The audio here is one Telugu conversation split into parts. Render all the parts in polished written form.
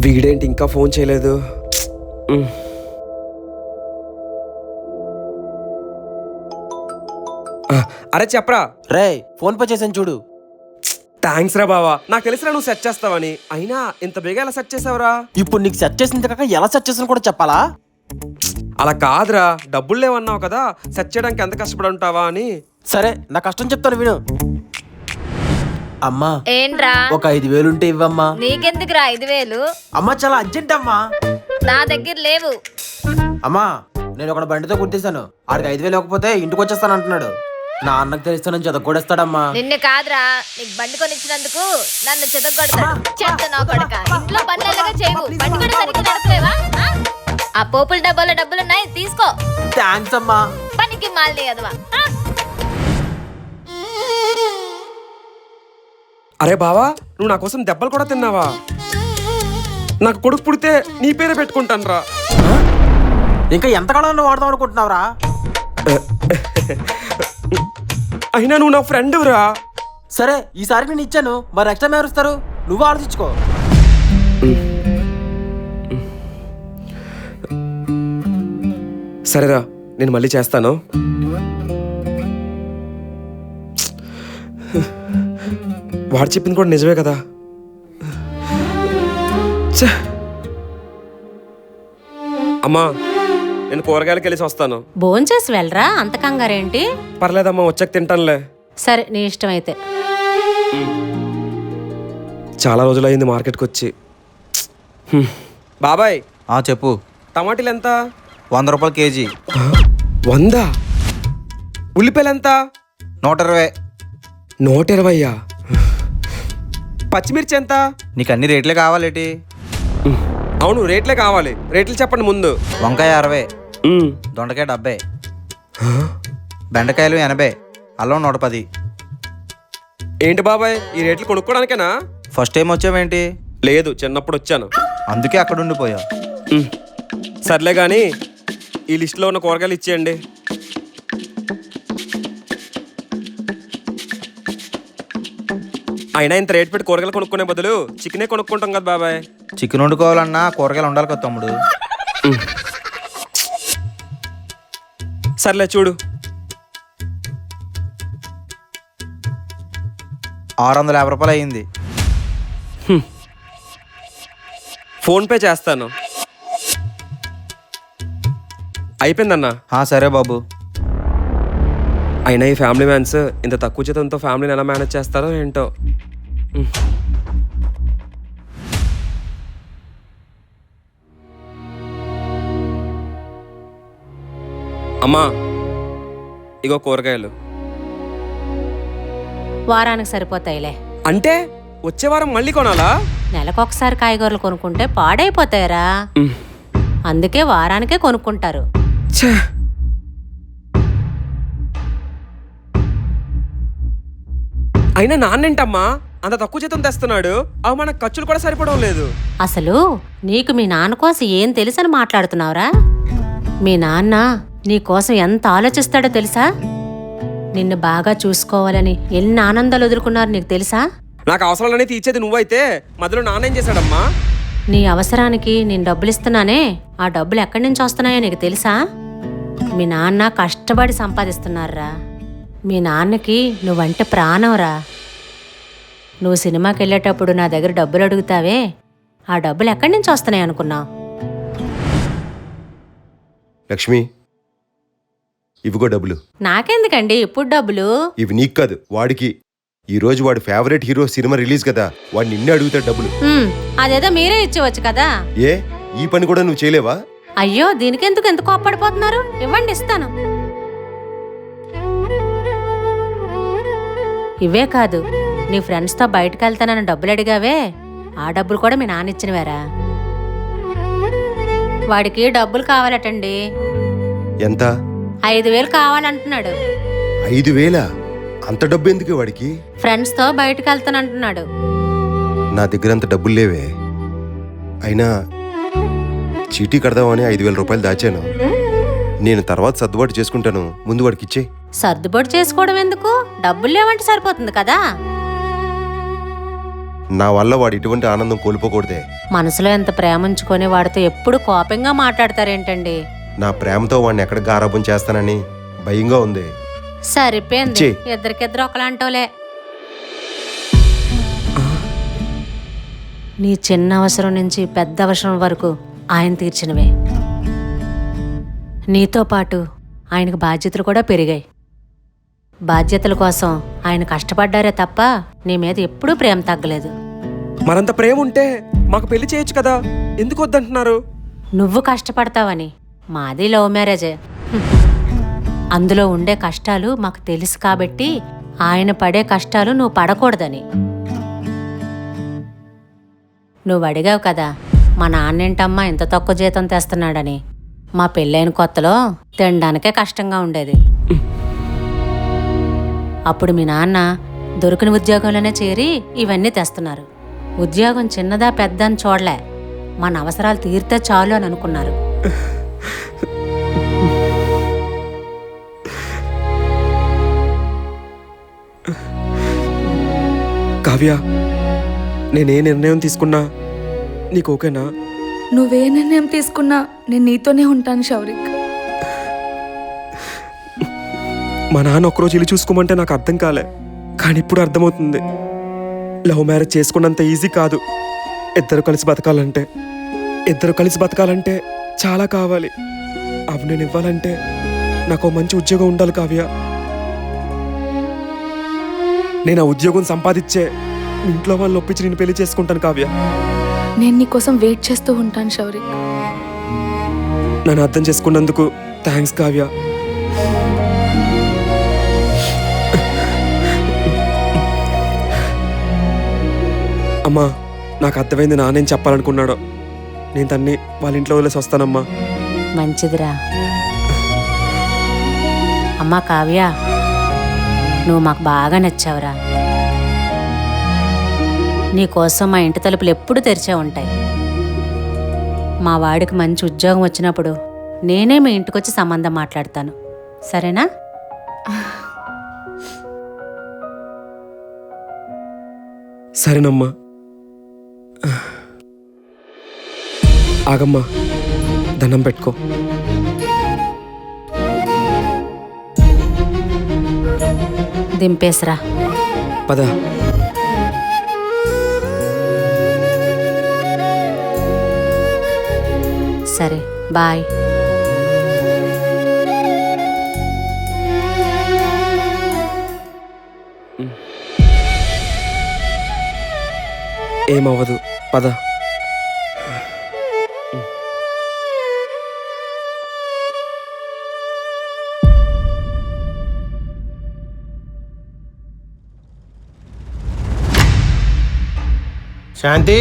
వీడేంటి ఇంకా ఫోన్ చేయలేదు? అరే చెప్పరా. రే ఫోన్ పే చేసాను చూడు. థ్యాంక్స్ రా బావా, నాకు తెలిసిరా నువ్వు సెట్ చేస్తావని. అయినా ఇంత బేగా ఎలా సెట్ చేసావురా? ఇప్పుడు నీకు సెట్ చేసిన కాక ఎలా సెట్ చేసాను కూడా చెప్పాలా? అలా కాదురా, డబ్బులు లేవన్నావు కదా, సెట్ చేయడానికి ఎంత కష్టపడి ఉంటావా అని. సరే నా కష్టం చెప్తాను విను. అమ్మా ఏంట్రా? ఒక 5,000 ఉంటే ఇవ్వమ్మా. నీకెందుకురా 5,000? అమ్మా చాలా అర్జెంట్ అమ్మా. నా దగ్గర లేవు. అమ్మా నేను ఒక బండితో కుట్టేశాను, ఆడికి 5,000 ఇవ్వకపోతే ఇంటికి వచ్చేస్తాను అంటున్నాడు. నా అన్నకు తెలిస్తానని చదవకూడేస్తాడమ్మా. నిన్ను కాదురా, నీకు బండి కొనిచ్చినందుకు నన్ను చెదగొడతాడు. చెత్త నా కొడక, ఇంట్లో పనులగా చేయవు, బండి కూడా సరిగ్గా నడపలేవా? ఆ పోపుల డబ్బాలో డబ్బులున్నాయి, తీసుకో. థ్యాంక్స్ అమ్మా. పనికి మాలిని అదవా. అరే బావా, నువ్వు నా కోసం దెబ్బలు కూడా తిన్నావా? నాకు కొడుకు పుడితే నీ పేరే పెట్టుకుంటాను రా. ఇంకా ఎంతకాలం నువ్వు వాడదాం అనుకుంటున్నావురా? అయినా నువ్వు నా ఫ్రెండ్ రా. సరే ఈసారి నేను ఇచ్చాను, మరి నెక్స్ట్ టైం ఎవరు ఇస్తారు? నువ్వు ఆలోచించుకో. సరేరా, నేను మళ్ళీ చేస్తాను. వాడు చెప్పింది కూడా నిజమే కదా. అమ్మా, నేను కూరగాయలకి వెళ్ళేసి వస్తాను. భోంచేసి వెళ్ళరా, అంత కంగారేంటి? పర్లేదమ్మా, వచ్చాక తింటానులే. సరే నీ ఇష్టమైతే. చాలా రోజులైంది మార్కెట్కి వచ్చి. బాబాయ్ చెప్పు. టమాటీలు ఎంత? 100 రూపాయలు కేజీ. 100? ఉల్లిపాయలు ఎంత? 120. 120? పచ్చిమిర్చి ఎంత? నీకు అన్ని రేట్లే కావాలేటి? అవును, రేట్లే కావాలి. రేట్లు చెప్పండి ముందు. వంకాయ 60, దొండకాయ 70, బెండకాయలు 80, అల్లం 110. ఏంటి బాబాయ్, ఈ రేట్లు కొనుక్కోడానికేనా? First time వచ్చావేంటి? లేదు, చిన్నప్పుడు వచ్చాను. అందుకే అక్కడ ఉండిపోయా. సర్లే కానీ ఈ లిస్టులో ఉన్న కూరగాయలు ఇచ్చేయండి. అయినా ఇంత రేట్ పెట్టి కూరగాయలు కొనుక్కునే బదులు చికెనే కొనుక్కుంటాం కదా బాబాయ్. చికెన్ వండుకోవాలన్నా కూరగాయలు ఉండాలి కదా తమ్ముడు. సర్లే చూడు. 650 రూపాయలు అయ్యింది. ఫోన్పే చేస్తాను. అయిపోయిందన్నా. సరే బాబు. అయినా ఈ ఫ్యామిలీ మ్యాన్స్ ఇంత తక్కువ జీతంతో ఫ్యామిలీని ఎలా మేనేజ్ చేస్తారో ఏంటో. అమ్మా, ఇగో కూరగాయలు. వారానికి సరిపోతాయిలే. అంటే వచ్చే వారం మళ్ళీ కొనాలా? నెలకొకసారి కాయగూరలు కొనుక్కుంటే పాడైపోతాయరా, అందుకే వారానికే కొనుక్కుంటారు. అయినా నాన్నేంటమ్మా అంత తక్కువ జీతం తెస్తున్నాడు? అవి మనకు ఖర్చులు కూడా సరిపడం లేదు. అసలు నీకు మీ నాన్న కోసం ఏం తెలుసని మాట్లాడుతున్నావురా? మీ నాన్న నీ కోసం ఎంత ఆలోచిస్తాడో తెలుసా? నిన్ను బాగా చూసుకోవాలని ఎన్ని ఆనందాలు వదులుకున్నారు నీకు తెలుసా? నాకు అవసరాలనే తీర్చేది నువ్వైతే మధ్యలో నాన్నేం చేశాడమ్మా? నీ అవసరానికి నేను డబ్బులు ఇస్తున్నానే, ఆ డబ్బులు ఎక్కడి నుంచి వస్తున్నాయో నీకు తెలుసా? మీ నాన్న కష్టపడి సంపాదిస్తున్నారా. మీ నాన్నకి నువ్వంటే ప్రాణంరా. నువ్వు సినిమాకి వెళ్ళేటప్పుడు నా దగ్గర డబ్బులు అడుగుతావే, ఆ డబ్బులు ఎక్కడి నుంచి వస్తున్నాయి అనుకున్నావు? లక్ష్మి, ఇవిగో డబ్బులు. నాకెందుకండి ఇప్పుడు డబ్బులు? ఇవి నీకు కాదు, వాడికి. ఈ రోజు వాడి ఫేవరెట్ హీరో సినిమా రిలీజ్ కదా, వాడు నిన్నే అడుగుతాడు డబ్బులు. అదేదో మీరే ఇచ్చేవచ్చు కదా. ఏ, ఈ పని కూడా నువ్వు చేయలేవా? అయ్యో, దీనికెందుకు ఎంత కోప్పడిపోతున్నారు? ఇవ్వండి, ఇస్తాను. ఇవే కాదు, నీ ఫ్రెండ్స్తో బయటకు వెళ్తానని డబ్బులు అడిగావే, ఆ డబ్బులు కూడా మీ నాన్న ఇచ్చినవేరా. వాడికి డబ్బులు కావాలటండి. ఎంత? 5,000 కావాలంటున్నాడు. 5,000? అంత డబ్బు ఎందుకు వాడికి? ఫ్రెండ్స్తో బయటకు వెళ్తానంటున్నాడు. నా దగ్గర అంత డబ్బులు లేవే. అయినా చీటీ కడదామని 5,000 రూపాయలు దాచాను. నేను తర్వాత సర్దుబాటు చేసుకుంటాను, ముందు వాడికి ఇచ్చే. సర్దుబాటు చేసుకోవడం ఎందుకు? డబ్బులు లేవంటే సరిపోతుంది కదా. నా వల్ల వాడు ఇటువంటి ఆనందం కోల్పోకూడదే. మనసులో ఎంత ప్రేమ ఉంచుకొని వాడితో ఎప్పుడు కోపంగా మాట్లాడతారేంటండి? నా ప్రేమతో వాడిని ఎక్కడ గారాబం చేస్తానని భయంగా ఉంది. సరిపోయింది, ఛీ. ఇద్దరికిద్దరు ఒకలాంటోలే. నీ చిన్న అవసరం నుంచి పెద్ద అవసరం వరకు ఆయన తీర్చినవే. నీతో పాటు ఆయనకు బాధ్యతలు కూడా పెరిగాయి. బాధ్యతల కోసం ఆయన కష్టపడ్డారే తప్ప నీ మీద ఎప్పుడూ ప్రేమ తగ్గలేదు. మరంత ప్రేమ ఉంటే మాకు పెళ్లి చేయొచ్చు కదా, ఎందుకు వద్దంటున్నారు? నువ్వు కష్టపడతావని. మాది లవ్ మ్యారేజే. అందులో ఉండే కష్టాలు మాకు తెలుసు కాబట్టి ఆయన పడే కష్టాలు నువ్వు పడకూడదని. నువ్వు అడిగావు కదా మా నాన్నేంటమ్మా ఇంత తక్కువ జీతం తెస్తున్నాడని. మా పెళ్ళైన కొత్తలో తినడానికే కష్టంగా ఉండేది. అప్పుడు మీ నాన్న దొరికిన ఉద్యోగంలోనే చేరి ఇవన్నీ తెస్తున్నారు. ఉద్యోగం చిన్నదా పెద్ద అని చూడలే, మన అవసరాలు తీరితే చాలు అని అనుకున్నారు. కావ్య, నేనే నిర్ణయం తీసుకున్నా నీకు ఓకేనా? నువ్వే నిర్ణయం తీసుకున్నా నేను నీతోనే ఉంటాను శౌరిక్. మా నాన్న ఒకరోజు ఇల్లు చూసుకోమంటే నాకు అర్థం కాలే, కానీ ఇప్పుడు అర్థమవుతుంది. లవ్ మ్యారేజ్ చేసుకున్నంత ఈజీ కాదు. ఇద్దరు కలిసి బతకాలంటే చాలా కావాలి. అవి నేను ఇవ్వాలంటే నాకు మంచి ఉద్యోగం ఉండాలి కావ్య. నేను ఆ ఉద్యోగం సంపాదించే మీ ఇంట్లో వాళ్ళు ఒప్పించి నేను పెళ్లి చేసుకుంటాను కావ్య. నేను నీకోసం వెయిట్ చేస్తూ ఉంటాను శౌరిక్. నన్ను అర్థం చేసుకున్నందుకు థ్యాంక్స్ కావ్య. అమ్మా, నాకు అర్థమైంది నానేం చెప్పాలనుకున్నాడో. నేను తన్ని వాళ్ళ ఇంట్లో వదిలేసి వస్తానమ్మా. మంచిదిరా. అమ్మా కావ్య, నువ్వు మాకు బాగా నచ్చావురా. నీకోసం మా ఇంటి తలుపులు ఎప్పుడూ తెరిచే ఉంటాయి. మా వాడికి మంచి ఉద్యోగం వచ్చినప్పుడు నేనే మీ ఇంటికొచ్చి సంబంధం మాట్లాడతాను, సరేనా? సరేనమ్మా. ఆగమ్మా, దండం పెట్టుకో. దింపేసరా. పద. సరే, బాయ్. ఏమవ్వదు, పద. శాంతి,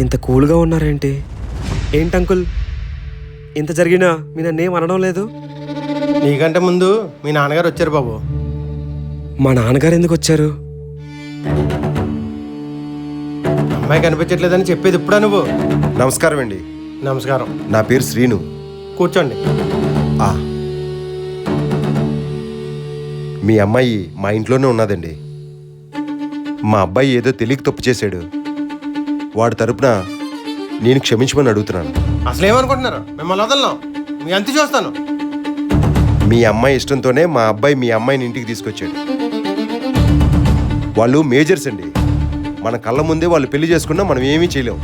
ఇంత కూల్గా ఉన్నారేంటి? ఏంటి అంకుల్, ఇంత జరిగినా మీ నన్నేం అనడం లేదు? నీకంటే ముందు మీ నాన్నగారు వచ్చారు బాబు. మా నాన్నగారు ఎందుకు వచ్చారు? అమ్మాయి కనిపించట్లేదని చెప్పేది ఇప్పుడా నువ్వు? నమస్కారం అండి. నమస్కారం. నా పేరు శ్రీను. కూర్చోండి. ఆ, మీ అమ్మాయి మా ఇంట్లోనే ఉన్నదండి. మా అబ్బాయి ఏదో తెలియక తప్పు చేశాడు. వాడి తరపున నేను క్షమించమని అడుగుతున్నాను. అసలు ఏమనుకుంటున్నారు? మిమ్మల్ని వదలను. మీ అంతు చూస్తాను. మీ అమ్మాయి ఇష్టంతోనే మా అబ్బాయి మీ అమ్మాయిని ఇంటికి తీసుకొచ్చాడు. వాళ్ళు మేజర్స్ అండి. మన కళ్ళ ముందే వాళ్ళు పెళ్లి చేసుకున్నా మనం ఏమీ చేయలేం.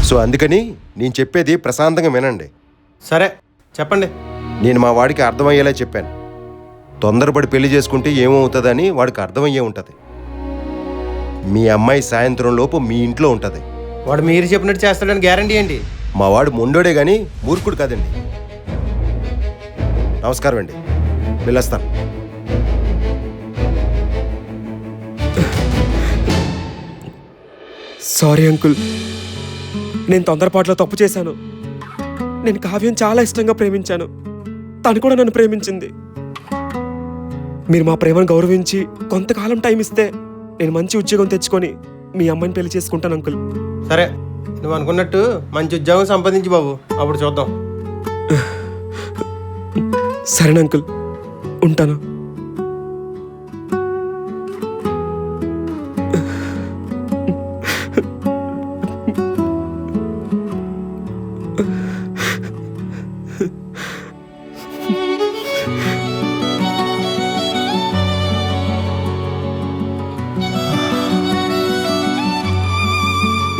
సో అందుకని నేను చెప్పేది ప్రశాంతంగా వినండి. సరే, చెప్పండి. నేను మా వాడికి అర్థమయ్యేలా చెప్పాను. తొందరపడి పెళ్లి చేసుకుంటే ఏమవుతుందని వాడికి అర్థమయ్యే ఉంటుంది. మీ అమ్మాయి సాయంత్రం లోపు మీ ఇంట్లో ఉంటుంది. వాడు మీరు చెప్పినట్టు చేస్తాడని గ్యారంటీ ఏంటి? మా వాడు మొండోడే కానీ మూర్ఖుడు కాదండి. నమస్కారం అండి, వెళ్ళొస్తాను. సారీ అంకుల్, నేను తొందరపాటులో తప్పు చేశాను. నేను కావ్యం చాలా ఇష్టంగా ప్రేమించాను, తను కూడా నన్ను ప్రేమించింది. మీరు మా ప్రేమను గౌరవించి కొంతకాలం టైం ఇస్తే నేను మంచి ఉద్యోగం తెచ్చుకొని మీ అమ్మాయిని పెళ్లి చేసుకుంటాను అంకుల్. సరే, నువ్వు అనుకున్నట్టు మంచి ఉద్యోగం సంపాదించి బాబు, అప్పుడు చూద్దాం. సరేనా అంకుల్, ఉంటాను.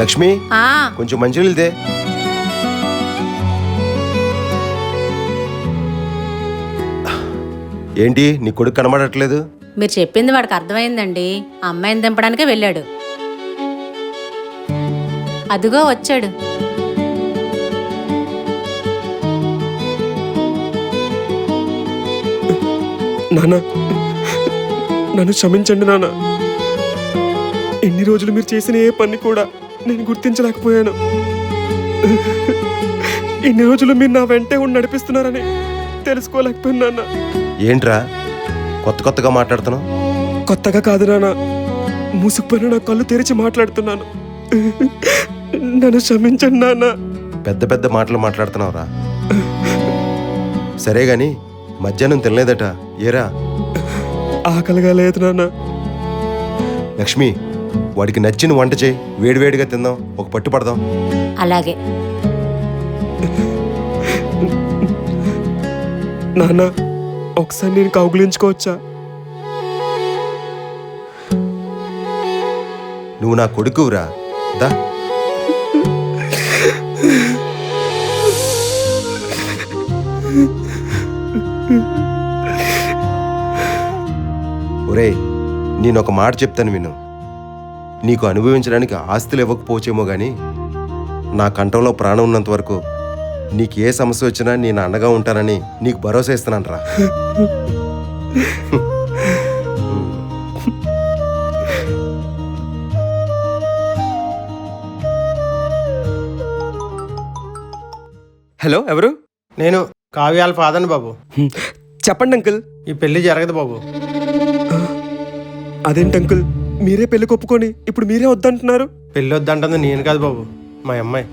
లక్ష్మి, ఆ, కొంచెం మంచినీళ్ళు తే. ఏంటి నీ కొడుకు కనబడట్లేదు? మీరు చెప్పింది వాడికి అర్థమైందండి. ఆ అమ్మాయిని దింపడానికే వెళ్ళాడు. అదిగో వచ్చాడు. నాన్న, నన్ను క్షమించండి నాన్న. ఎన్ని రోజులు మీరు చేసిన ఏ పని కూడా నేను గుర్తించలేకపోయాను. ఇన్ని రోజులు మీరు నా వెంటే ఉండి నడిపిస్తున్నారని తెలుసుకోలేకపోయాను నాన్న. ఏంట్రా కొత్త కొత్తగా మాట్లాడుతున్నావు? కొత్తగా కాదు నాన్న, మూసుకుపోయిన నా కళ్ళు తెరిచి మాట్లాడుతున్నాను. నన్ను క్షమించండి నాన్న. పెద్ద పెద్ద మాటలు మాట్లాడుతున్నావురా. సరే గాని మధ్యాహ్నం తినలేదట, ఏరా? ఆకలిగా లేదు నాన్న. లక్ష్మి, వాడికి నచ్చిన వంట చేయి, వేడివేడిగా తిందాం, ఒక పట్టు పడదాం. అలాగే. నాన్న, ఒకసారి నేను కౌగులించుకోవచ్చా? నువ్వు నా కొడుకురా, దా. ఒరేయ్, నేను ఒక మాట చెప్తాను విను. నీకు అనుభవించడానికి ఆస్తులు ఇవ్వకపోవచ్చేమో కానీ నా కంఠంలో ప్రాణం ఉన్నంత వరకు నీకు ఏ సమస్య వచ్చినా నేను అండగా ఉంటానని నీకు భరోసా ఇస్తున్నాను రా. హలో, ఎవరు? నేను కావ్యాల ఫాదర్ని బాబు. చెప్పండి అంకుల్. ఈ పెళ్లి జరగదు బాబు. అదేంటి అంకుల్, మీరే పెళ్లి కొప్పుకొని ఇప్పుడు మీరే వద్దంటున్నారు? పెళ్ళి వద్దంటుంది నేను కాదు బాబు, మా అమ్మాయి.